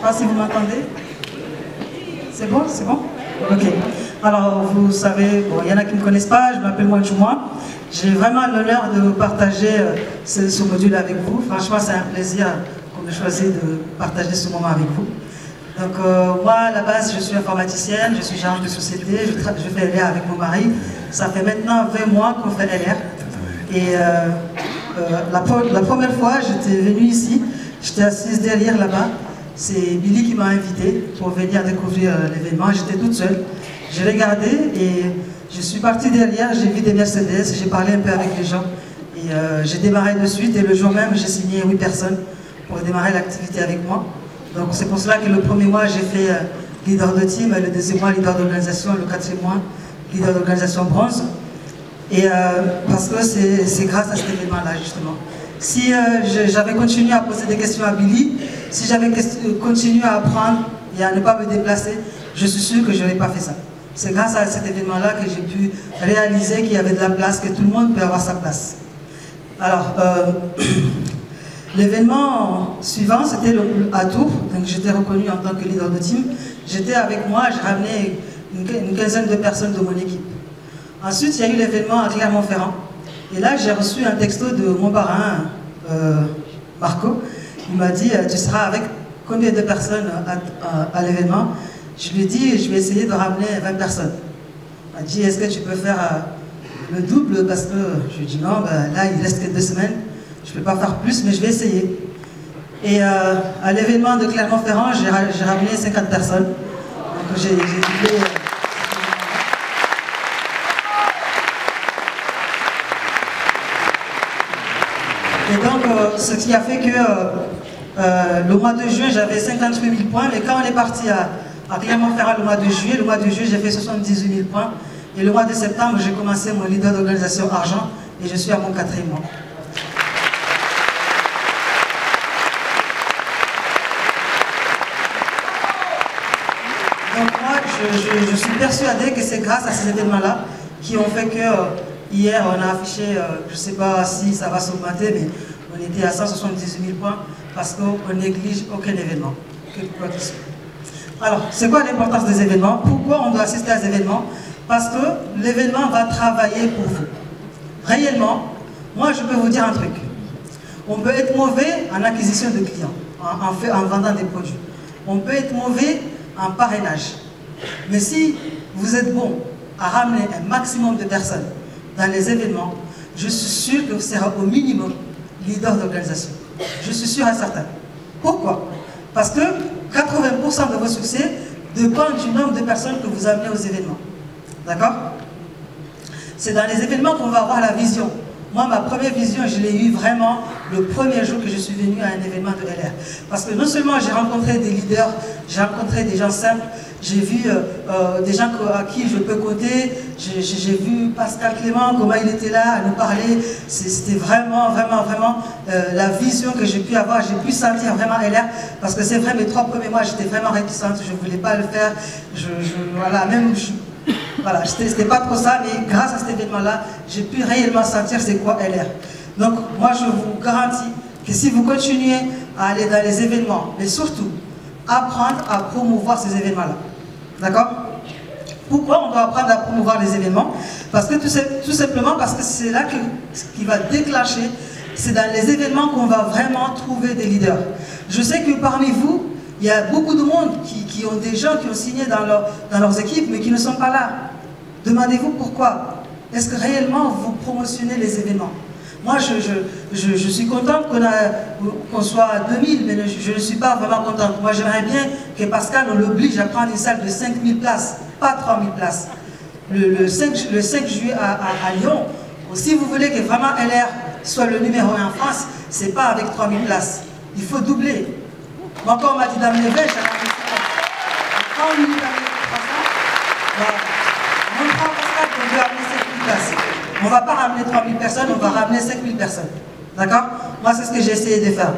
pas si vous m'entendez. C'est bon? C'est bon? Ok. Alors, vous savez, bon, il y en a qui ne me connaissent pas, je m'appelle Mwanjuma. J'ai vraiment l'honneur de partager ce module avec vous. Franchement, c'est un plaisir qu'on me choisit de partager ce moment avec vous. Donc, moi, à la base, je suis informaticienne, je suis gérante de société, je fais LR avec mon mari. Ça fait maintenant 20 mois qu'on fait LR. Et la première fois, j'étais venue ici, j'étais assise derrière là-bas. C'est Billy qui m'a invitée pour venir découvrir l'événement. J'étais toute seule. J'ai regardé et je suis partie derrière, j'ai vu des Mercedes, j'ai parlé un peu avec les gens. Et j'ai démarré de suite et le jour même, j'ai signé 8 personnes pour démarrer l'activité avec moi. Donc c'est pour cela que le premier mois, j'ai fait leader de team, le deuxième mois, leader d'organisation, le quatrième mois, leader d'organisation bronze. Et parce que c'est grâce à cet événement-là, justement. Si j'avais continué à poser des questions à Billy, si j'avais continué à apprendre et à ne pas me déplacer, je suis sûre que je n'aurais pas fait ça. C'est grâce à cet événement-là que j'ai pu réaliser qu'il y avait de la place, que tout le monde peut avoir sa place. Alors, l'événement suivant, c'était à Tours, donc j'étais reconnue en tant que leader de team. J'étais avec moi, j'ai ramené une quinzaine de personnes de mon équipe. Ensuite, il y a eu l'événement à Clermont-Ferrand. Et là, j'ai reçu un texto de mon parrain, Marco. Il m'a dit, tu seras avec combien de personnes à l'événement? Je lui ai dit, je vais essayer de ramener 20 personnes. Il m'a dit, est-ce que tu peux faire le double? Parce que je lui ai dit, non, ben, là, il reste que 2 semaines. Je ne peux pas faire plus, mais je vais essayer. Et à l'événement de Clermont-Ferrand, j'ai ramené 50 personnes. Donc j'ai doublé. Et donc, ce qui a fait que le mois de juin, j'avais 58 000 points, mais quand on est parti à Clermont-Ferrand le mois de juillet, j'ai fait 78 000 points. Et le mois de septembre, j'ai commencé mon leader d'organisation argent et je suis à mon 4e mois. Donc moi, je suis persuadée que c'est grâce à ces événements-là qui ont fait que hier, on a affiché, je ne sais pas si ça va s'augmenter, mais on était à 178 000 points parce qu'on néglige aucun événement. Alors, c'est quoi l'importance des événements? Pourquoi on doit assister à ces événements? Parce que l'événement va travailler pour vous. Réellement, moi je peux vous dire un truc. On peut être mauvais en acquisition de clients, en vendant des produits. On peut être mauvais en parrainage. Mais si vous êtes bon à ramener un maximum de personnes dans les événements, je suis sûr que vous serez au minimum leader d'organisation. Je suis sûr et certain. Pourquoi? Parce que 80% de vos succès dépendent du nombre de personnes que vous amenez aux événements. D'accord? C'est dans les événements qu'on va avoir la vision. Moi, ma première vision, je l'ai eue vraiment le premier jour que je suis venue à un événement de LR. Parce que non seulement j'ai rencontré des leaders, j'ai rencontré des gens simples, j'ai vu des gens à qui je peux compter, j'ai vu Pascal Clément, comment il était là à nous parler. C'était vraiment la vision que j'ai pu avoir. J'ai pu sentir vraiment LR, parce que c'est vrai, mes 3 premiers mois, j'étais vraiment réticente, je ne voulais pas le faire. Voilà, c'était pas trop ça, mais grâce à cet événement-là, j'ai pu réellement sentir c'est quoi LR. Donc, moi, je vous garantis que si vous continuez à aller dans les événements, mais surtout, apprendre à promouvoir ces événements-là. D'accord? Pourquoi on doit apprendre à promouvoir les événements? Parce que tout simplement parce que c'est là ce qui va déclencher, c'est dans les événements qu'on va vraiment trouver des leaders. Je sais que parmi vous, il y a beaucoup de monde qui ont des gens qui ont signé dans leurs équipes, mais qui ne sont pas là. Demandez-vous pourquoi. Est-ce que réellement vous promotionnez les événements? Moi, je suis contente qu'on soit à 2000, mais je ne suis pas vraiment contente. Moi, j'aimerais bien que Pascal, on l'oblige à prendre une salle de 5000 places, pas 3000 places. Le 5 juillet à Lyon, si vous voulez que vraiment LR soit le numéro 1 en France, ce n'est pas avec 3000 places. Il faut doubler. Moi, quand on m'a dit d'amener 20, j'ai ramené 50. Quand on nous dit d'amener 300, on prend Pascal qu'on veut amener 5000 places. On ne va pas ramener 3000 personnes, on va ramener 5000 personnes. D'accord? Moi, c'est ce que j'ai essayé de faire.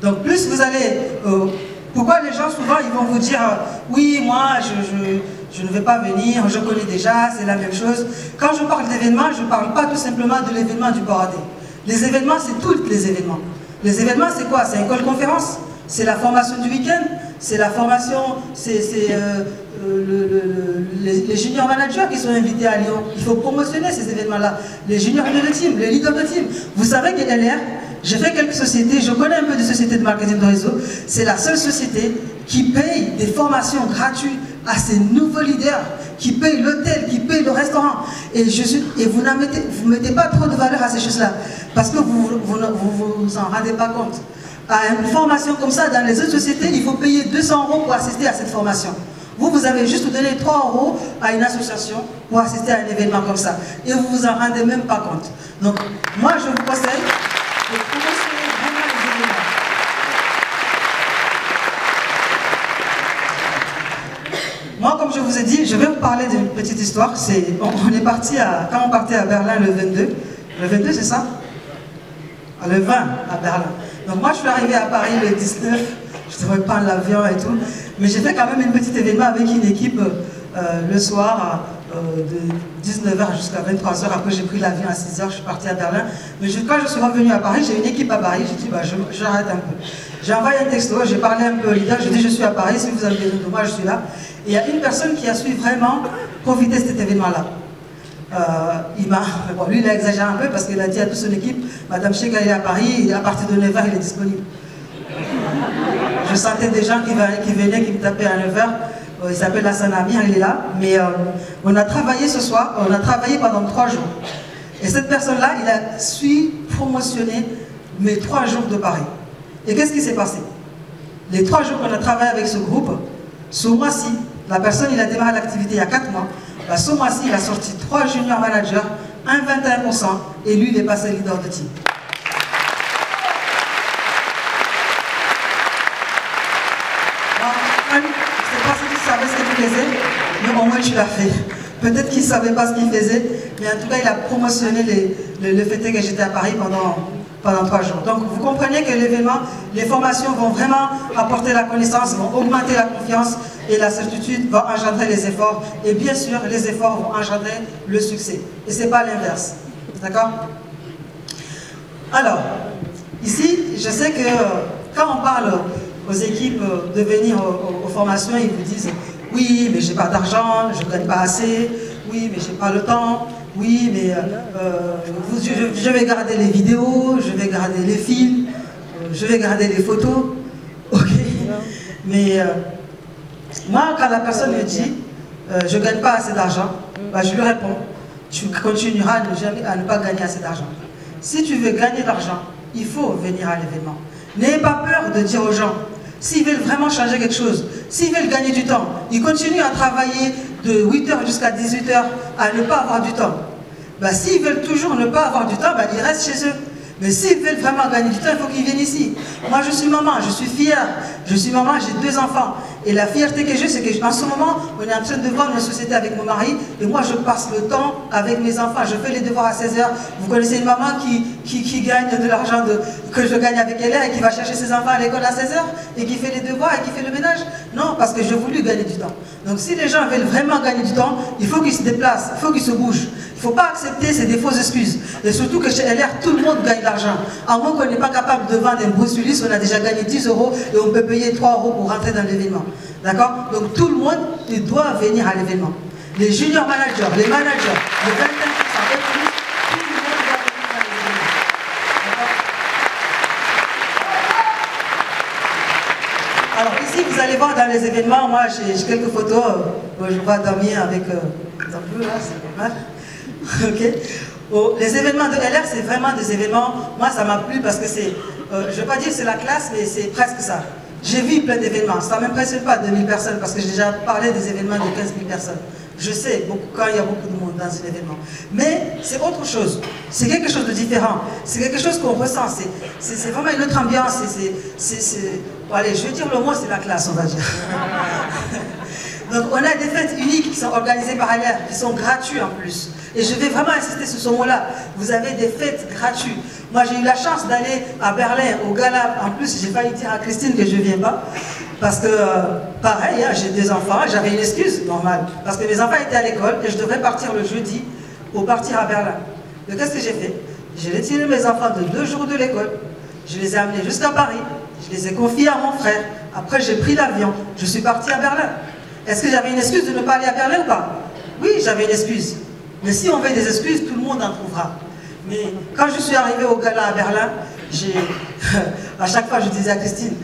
Donc, plus vous allez... pourquoi les gens, souvent, ils vont vous dire oui, moi, je ne vais pas venir, je connais déjà, c'est la même chose. Quand je parle d'événements, je ne parle pas tout simplement de l'événement du Boradé. Les événements, c'est tous les événements. Les événements, c'est quoi? C'est école conférence. C'est la formation du week-end, c'est la formation, les junior managers qui sont invités à Lyon. Il faut promotionner ces événements-là. Les juniors de team, les leaders de team. Vous savez que LR, j'ai fait quelques sociétés, je connais un peu des sociétés de marketing de réseau. C'est la seule société qui paye des formations gratuites à ces nouveaux leaders, qui paye l'hôtel, qui paye le restaurant. Et vous ne mettez pas trop de valeur à ces choses-là, parce que vous vous en rendez pas compte. À une formation comme ça, dans les autres sociétés, il faut payer 200 € pour assister à cette formation. Vous avez juste donné 3 € à une association pour assister à un événement comme ça. Et vous ne vous en rendez même pas compte. Donc, moi, je vous conseille de promotionner vraiment les événements. Moi, comme je vous ai dit, je vais vous parler d'une petite histoire. On est parti quand on partait à Berlin le 22. Le 22, c'est ça? Le 20 à Berlin. Donc moi, je suis arrivé à Paris le 19. Je devrais prendre l'avion et tout. Mais j'ai fait quand même un petit événement avec une équipe le soir de 19h jusqu'à 23h. Après, j'ai pris l'avion à 6h, je suis partie à Berlin. Mais quand je suis revenu à Paris, j'ai une équipe à Paris. J'ai dit, bah, j'arrête un peu. J'ai envoyé un texto, j'ai parlé un peu au leader. J'ai dit, je suis à Paris, si vous avez besoin de moi, je suis là. Et il y a une personne qui a su vraiment profiter de cet événement-là. Bon, lui, il a exagéré un peu parce qu'il a dit à toute son équipe, Madame Cheikh, elle est à Paris, et à partir de 9h, il est disponible. Je sentais des gens qui venaient, qui me tapaient à 9h. Il s'appelle Hassan Amir, il est là. Mais on a travaillé ce soir, on a travaillé pendant 3 jours. Et cette personne-là, il a su promotionner mes 3 jours de Paris. Et qu'est-ce qui s'est passé? Les 3 jours qu'on a travaillé avec ce groupe, ce mois-ci, la personne, il a démarré l'activité il y a 4 mois. Bah, ce mois-ci, il a sorti 3 junior managers, un 21%, et lui, il est passé leader de team. Je ne sais pas si tu savais ce qu'il faisait, mais au moins tu l'as fait. Peut-être qu'il ne savait pas ce qu'il faisait, mais en tout cas, il a promotionné le fait que j'étais à Paris pendant 3 jours. Donc, vous comprenez que l'événement, les formations vont vraiment apporter la connaissance, vont augmenter la confiance, et la certitude va engendrer les efforts. Et bien sûr, les efforts vont engendrer le succès. Et ce n'est pas l'inverse. D'accord? Alors, ici, je sais que quand on parle aux équipes de venir aux formations, ils vous disent « Oui, mais je n'ai pas d'argent, je ne gagne pas assez. Oui, mais je n'ai pas le temps. Oui, mais je vais garder les vidéos, je vais garder les films, je vais garder les photos. » Ok. Mais moi, quand la personne me dit « Je ne gagne pas assez d'argent », bah, je lui réponds « Tu continueras à ne pas gagner assez d'argent. Si tu veux gagner de l'argent, il faut venir à l'événement. N'ayez pas peur de dire aux gens, s'ils veulent vraiment changer quelque chose, s'ils veulent gagner du temps, ils continuent à travailler de 8h jusqu'à 18h à ne pas avoir du temps. Bah, s'ils veulent toujours ne pas avoir du temps, bah, ils restent chez eux. Mais s'ils veulent vraiment gagner du temps, il faut qu'ils viennent ici. Moi, je suis maman, je suis fière. Je suis maman, j'ai 2 enfants. Et la fierté que j'ai, c'est qu'en ce moment, on est en train de vendre une société avec mon mari. Et moi, je passe le temps avec mes enfants. Je fais les devoirs à 16h. Vous connaissez une maman qui gagne de l'argent que je gagne avec elle et qui va chercher ses enfants à l'école à 16h et qui fait les devoirs et qui fait le ménage? Non, parce que j'ai voulu gagner du temps. Donc, si les gens veulent vraiment gagner du temps, il faut qu'ils se déplacent, il faut qu'ils se bougent. Il ne faut pas accepter ces fausses excuses. Et surtout que chez LR, tout le monde gagne de l'argent. À moins qu'on n'est pas capable de vendre un Bruce Willis, on a déjà gagné 10 € et on peut payer 3 € pour rentrer dans l'événement. D'accord? Donc tout le monde doit venir à l'événement. Les junior managers, les managers, les 25% et plus, tout le monde doit venir à l'événement. D'accord? Alors ici, vous allez voir dans les événements, moi j'ai quelques photos. Je vois Damien avec un peu là, c'est pas mal. Okay. Oh, les événements de LR, c'est vraiment des événements, moi ça m'a plu parce que c'est, je ne vais pas dire c'est la classe, mais c'est presque ça. J'ai vu plein d'événements, ça ne m'impressionne pas 2000 personnes parce que j'ai déjà parlé des événements de 15 000 personnes. Je sais quand il y a beaucoup de monde dans un événement. Mais c'est autre chose, c'est quelque chose de différent, c'est quelque chose qu'on ressent, c'est vraiment une autre ambiance. Bon, allez, je vais dire le mot, c'est la classe, on va dire. Donc on a des fêtes uniques qui sont organisées par LR, qui sont gratuites en plus. Et je vais vraiment insister sur ce mot-là. Vous avez des fêtes gratuites. Moi, j'ai eu la chance d'aller à Berlin, au gala. En plus, j'ai failli dire à Christine que je ne viens pas. Parce que, pareil, hein, j'ai 2 enfants. J'avais une excuse normale. Parce que mes enfants étaient à l'école et je devrais partir le jeudi pour partir à Berlin. Donc, qu'est-ce que j'ai fait? J'ai retiré mes enfants de 2 jours de l'école. Je les ai amenés jusqu'à Paris. Je les ai confiés à mon frère. Après, j'ai pris l'avion. Je suis parti à Berlin. Est-ce que j'avais une excuse de ne pas aller à Berlin ou pas? Oui, j'avais une excuse. Mais si on veut des excuses, tout le monde en trouvera. Mais quand je suis arrivé au gala à Berlin, à chaque fois je disais à Christine,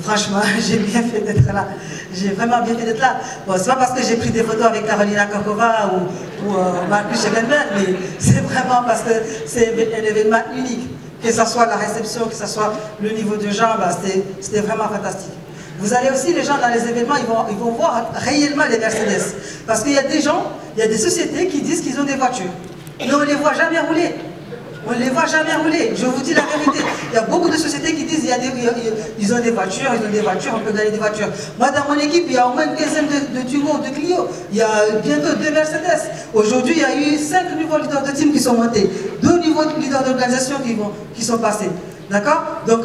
franchement, j'ai bien fait d'être là. J'ai vraiment bien fait d'être là. Bon, c'est pas parce que j'ai pris des photos avec Carolina Kokova ou Marcus Schegenberg, mais c'est vraiment parce que c'est un événement unique. Que ce soit la réception, que ce soit le niveau de gens, bah, c'était vraiment fantastique. Vous allez aussi, les gens dans les événements, ils vont voir réellement les Mercedes. Parce qu'il y a des gens, il y a des sociétés qui disent qu'ils ont des voitures. Mais on ne les voit jamais rouler. On ne les voit jamais rouler. Je vous dis la vérité. Il y a beaucoup de sociétés qui disent ils ont des voitures, on peut gagner des voitures. Moi, dans mon équipe, il y a au moins une quinzaine de Twingo, de Clio. Il y a bientôt 2 Mercedes. Aujourd'hui, il y a eu 5 nouveaux leaders de team qui sont montés. 2 nouveaux leaders d'organisation qui sont passés. D'accord? Donc,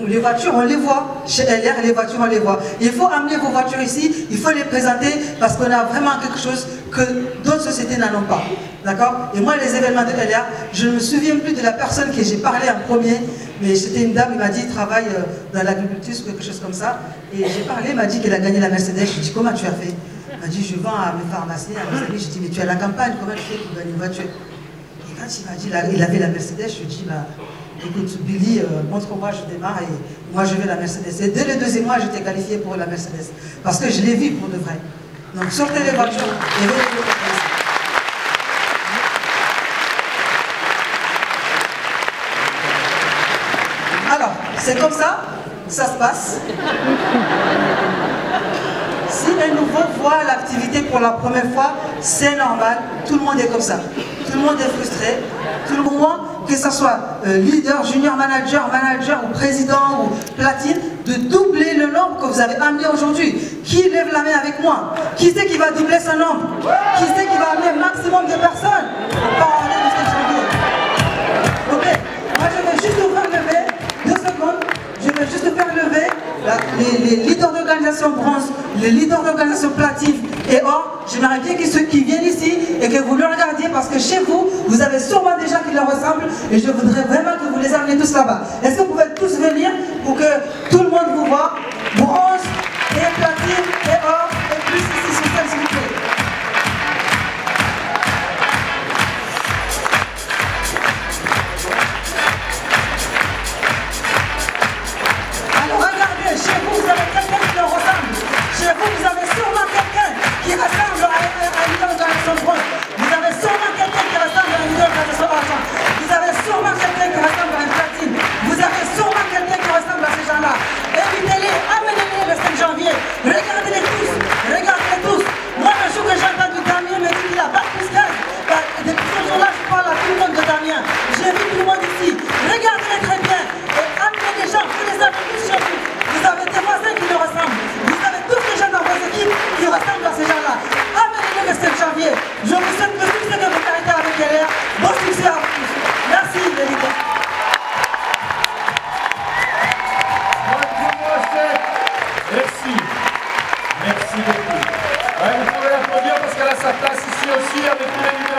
les voitures, on les voit. Chez LR, les voitures, on les voit. Il faut amener vos voitures ici, il faut les présenter parce qu'on a vraiment quelque chose que d'autres sociétés n'en ont pas. D'accord? Et moi, les événements de LR, je ne me souviens plus de la personne que j'ai parlé en premier, mais c'était une dame, elle m'a dit, travaille dans l'agriculture ou quelque chose comme ça. Et j'ai parlé, elle m'a dit qu'elle a gagné la Mercedes. Je lui ai dit, comment tu as fait? Elle m'a dit, je vends à mes pharmaciens, à mes amis. Je lui ai dit, mais tu es à la campagne, comment tu fais pour gagner une voiture? Et quand il m'a dit, il avait la Mercedes, je lui ai dit, bah, écoute, Billy, montre-moi, je démarre et moi je vais la Mercedes. Et dès le 2e mois, j'étais qualifié pour la Mercedes. Parce que je l'ai vu pour de vrai. Donc sortez les voitures et venez les voitures. Alors, c'est comme ça que ça se passe. Si un nouveau voit l'activité pour la première fois, c'est normal, tout le monde est comme ça. Tout le monde est frustré, tout le monde, que ce soit leader, junior manager, manager ou président ou platine, de doubler le nombre que vous avez amené aujourd'hui. Qui lève la main avec moi? Qui c'est qui va doubler ce nombre? Qui c'est qui va amener un maximum de personnes? Parlez de ce que je veux. Ok, moi je vais juste vous faire lever, 2 secondes, je vais juste faire lever les leaders d'organisation bronze, les leaders d'organisation platine et or, j'aimerais bien que ceux qui viennent ici et que vous le regardiez parce que chez vous, vous avez sûrement des gens qui leur ressemblent et je voudrais vraiment que vous les ameniez tous là-bas. Est-ce que vous pouvez tous venir pour que tout le monde vous voit? Bronze et platine et or et plus ici sur scène s'il vous plaît. Alors regardez, chez vous, vous avez quelqu'un qui leur ressemble. Chez vous, vous avez sûrement quelqu'un qui ressemble à une leader d'organisation bronze. Vous avez sûrement quelqu'un qui ressemble à une leader d'organisation argent. Vous avez sûrement quelqu'un qui ressemble à une platine. Vous avez sûrement quelqu'un qui ressemble à ces gens-là. Invitez-les, amenez-les le 5 janvier. Regardez-les tous. Regardez-les tous. Moi, le jour que j'ai entendu Damien me dit qu'il a pas plus 15. Depuis ce jour-là, je parle à tout le monde de Damien. J'ai vu tout le monde ici. Regardez-les très bien. Et amenez les gens, vous les avez tous chez vous. Vous avez des voisins qui nous ressemblent. Vous avez tous les gens dans vos équipes qui ressemblent à ces gens-là. Amenez-les le 7 janvier. Je vous souhaite le succès de votre carrière avec LR. Bon succès à vous tous. Merci, les leaders. Merci. Merci beaucoup. Vous pouvez applaudir parce qu'elle a sa place ici aussi avec tous les